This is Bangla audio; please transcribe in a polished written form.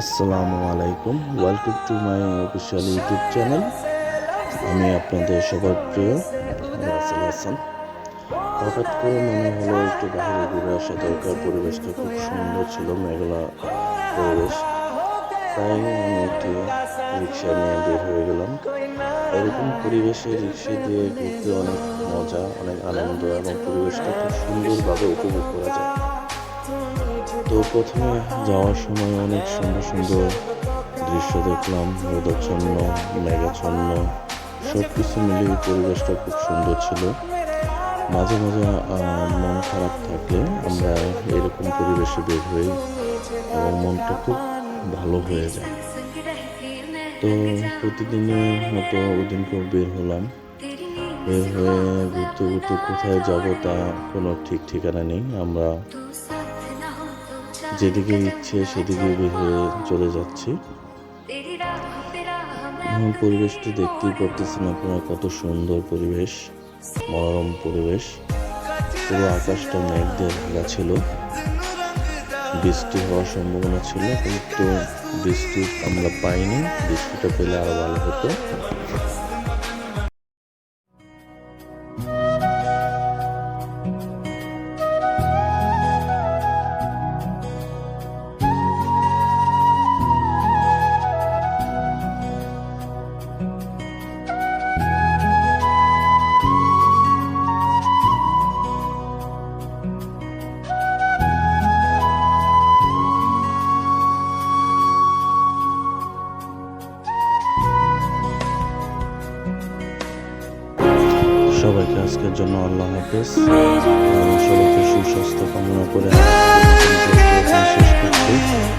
আসসালামু আলাইকুম, welcome to my official YouTube channel. আমি আপনাদের সবার প্রিয় রাসেল হাসান। হঠাৎ করে মনে হলো একটু বাইরে ঘুরে আসা দরকার। পরিবেশটা খুব সুন্দর ছিল, মেঘলা পরিবেশ। তাই আমি একটি রিক্সা নিয়ে বের হয়ে গেলাম। এরকম পরিবেশে রিক্সা দিয়ে ঘুরতে অনেক মজা, অনেক আনন্দ এবং পরিবেশটা খুব সুন্দরভাবে উপভোগ করা যায়। তো প্রথমে যাওয়ার সময় অনেক সুন্দর সুন্দর দৃশ্য দেখলাম, রোদাচ্ছন্ন, মেঘাচ্ছন্ন, সব কিছু মিলিয়ে পরিবেশটা খুব সুন্দর ছিল। মাঝে মাঝে মন খারাপ থাকলে আমরা এরকম পরিবেশে বের হই এবং মনটা খুব ভালো হয়ে যায়। তো প্রতিদিনের মতো ওই দিনকেও বের হলাম। বের হয়ে ঘুরতে ঘুরতে কোথায় যাব তা কোনো ঠিক ঠিকানা নেই। আমরা যেদিকে ইচ্ছে সেদিকে বের হয়ে চলে যাচ্ছি। পরিবেশটি দেখতেই পারতেছেন আপনারা, কত সুন্দর পরিবেশ, মনোরম পরিবেশ। পুরো আকাশটা মেঘ দিয়ে ঢাকা ছিল। বৃষ্টি হওয়ার সম্ভাবনা ছিল, কিন্তু বৃষ্টি আমরা পাইনি। বৃষ্টিটা পেলে আরো ভালো হতো। সবাইকে আজকের জন্য আল্লাহ হাফেজ। সবাইকে সুস্বাস্থ্য কামনা করে শেষ করছি।